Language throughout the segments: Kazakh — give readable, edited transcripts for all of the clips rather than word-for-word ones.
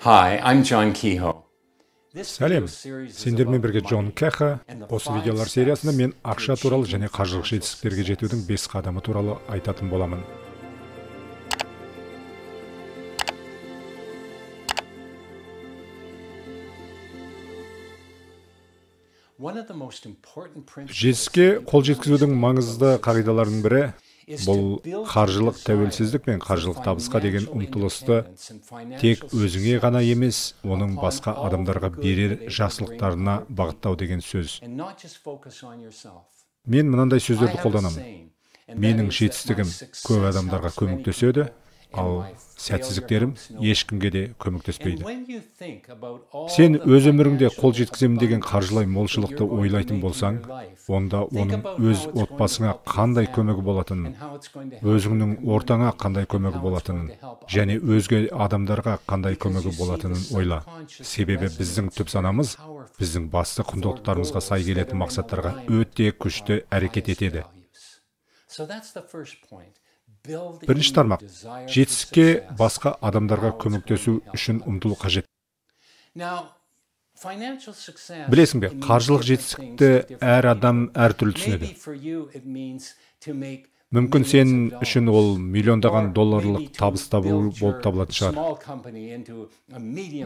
Hi, I'm John Kehoe. Сәлем, сендермен бірге Джон Кеха. Осы видеолар сериясында мен ақша туралы және қаржылық жетістіктерге жетудің 5 қадамы туралы айтатын боламын. Жетістікке қол жеткізудің маңызды қағидаларының бірі бұл қаржылық тәуелсіздік пен қаржылық табысқа деген ұмтылысты тек өзіңе ғана емес, оның басқа адамдарға берер жақсылықтарына бағыттау деген сөз. Мен мынандай сөздерді қолданамын. Менің жетістігім көп адамдарға көмектеседі, ал сәтсіздіктерім ешкімге де көмектеспейді. Сен өз өміріңде қол жеткіземін деген қаржылай молшылықты ойлайтын болсаң, онда оның өз отбасыңа қандай көмегі болатынын, өзіңнің ортаңа қандай көмегі болатынын, және өзге адамдарға қандай көмегі болатынын ойла. Себебі біздің түп санамыз біздің басты құндылықтарымызға сай келетін мақсаттарға өте күшті әрекет етеді. Бірінші тармақ. Жетістікке басқа адамдарға көмектесу үшін ұмтылу қажет. Білесің бе, қаржылық жетістікті әр адам әртүрлі түсінеді. Мүмкін сен үшін ол миллиондаған долларлық табыс табу болып табылатын шығар.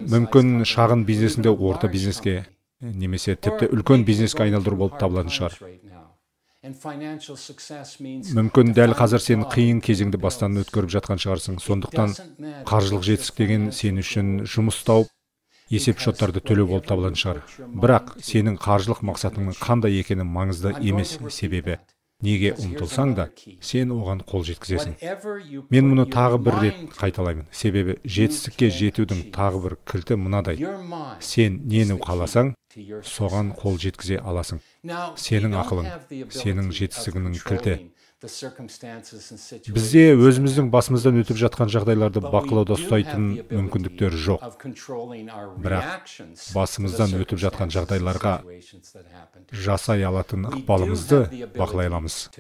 Мүмкін шағын бизнесінде орта бизнеске, немесе тіпті үлкен бизнеске айналдыру болып табылатын шығар. Мүмкін дәл қазір сен қиын кезеңді бастан өткеріп жатқан шығарсың. Сондықтан қаржылық жетістік деген сен үшін жұмыс тауып, есеп шоттарды төлеу болып табылатын шығар. Бірақ сенің қаржылық мақсатыңның қандай екені маңызды емес, себебі неге ұмтылсаң да, сен оған қол жеткізесің. Мен мұны тағы бір рет қайталаймын. Себебі жетістікке жетудің тағы бір кілті мынадай. Сен нені қаласаң, соған қол жеткізе аласың. Сенің ақылың, сенің жетістігінің кілті. Бізде өзіміздің басымыздан өтіп жатқан жағдайларды бақылауда ұстайтын мүмкіндіктер жоқ. Бірақ басымыздан өтіп жатқан жағдайларға жасай алатын ықпалымызды бақылай аламыз.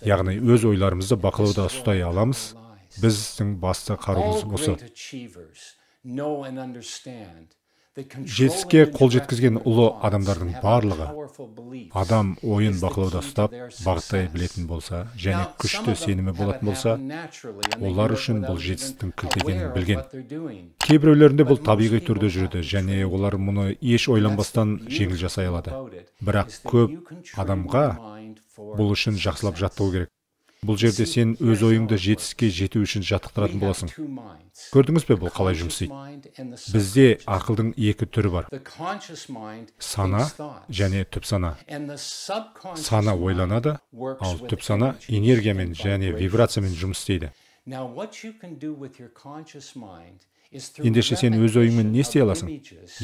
Яғни өз ойларымызды бақылауда ұстай аламыз. Біздің басты қаруымыз осы. Жетістікке қол жеткізген ұлы адамдардың барлығы адам ойын бақылауда ұстап, бағыттай білетін болса, және күшті сенімі болатын болса, олар үшін бұл жетістіктің кілт екенін білген. Кейбіреулерінде бұл табиғи түрде жүреді, және олар мұны еш ойланбастан жеңіл жасай алады. Бірақ көп адамға бұл үшін жақсылап жаттау керек. Бұл жерде сен өз ойыңды жетістікке жету үшін жаттықтыратын боласың. Көрдіңіз бе, бұл қалай жұмыс істейді? Бізде ақылдың екі түрі бар. Сана және түп сана. Сана ойланады, ал түп сана энергиямен және вибрациямен жұмыс істейді. Ендеше сен өз ойыңмен не істей аласың?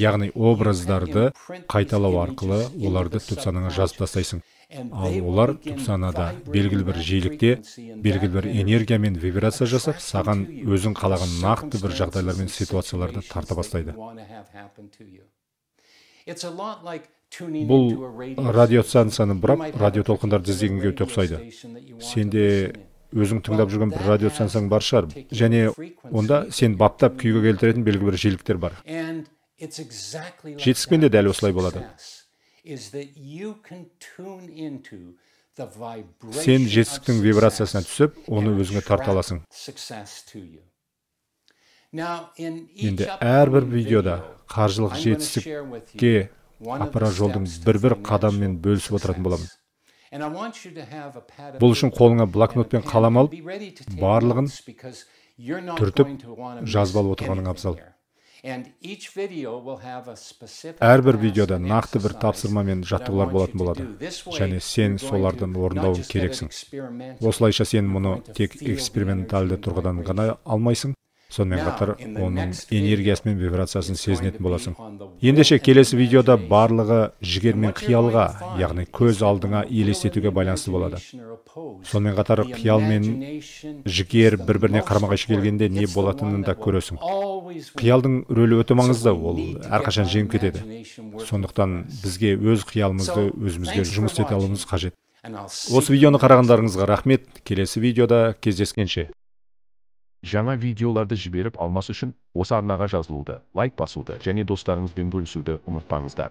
Яғни образдарды қайталау арқылы оларды түп санаңа жазып тастайсың. Ал олар түп санада белгілі бір жиілікте, белгілі бір энергия мен вибрация жасап, саған өзің қалаған нақты бір жағдайлар мен ситуацияларды тарта бастайды. Бұл радиостанцияны бұрап, радио толқындарды іздегенге өте ұқсайды. Сенде өзің тыңдап жүрген бір радиостанцияң бар шығар, және онда сен баптап күйге келтіретін белгілі бір жиіліктер бар. Жетістікпен де дәл осылай болады. Сен жетістіктің вибрациясына түсіп, оны өзіңе тарта аласың. Енді әрбір видеода қаржылық жетістікке апарар жолдың бір қадаммен бөлісіп отыратын боламын. Бұл үшін қолыңа блокнот пен қалам алып, барлығын түртіп жазып алып отырғаның абзал. Әрбір видеода нақты бір тапсырма мен жаттығулар болатын болады, және сен солардан орындауың керексің. Осылайша сен мұны тек эксперименталды тұрғыдан ғана алмайсың, сонымен қатар оның энергиясы мен вибрациясын сезінетін боласың. Ендеше келесі видеода барлығы жігер мен қиялға, яғни көз алдыңа елестетуге байланысты болады. Сонымен қатар қиял мен жігер бір-біріне қарама-қайшы келгенде не болатынын да көресің. Қиялдың рөлі өте маңызды, ол әрқашан жеңіп кетеді. Сондықтан бізге өз қиялымызды өзімізге жұмыс ете алуымыз қажет. Осы видеоны қарағандарыңызға рахмет. Келесі видеода кездескенше. Жаңа видеоларды жіберіп алмас үшін осы арнаға жазылуды, лайк басуды және достарыңызбен бөлісуді ұмытпаңыздар.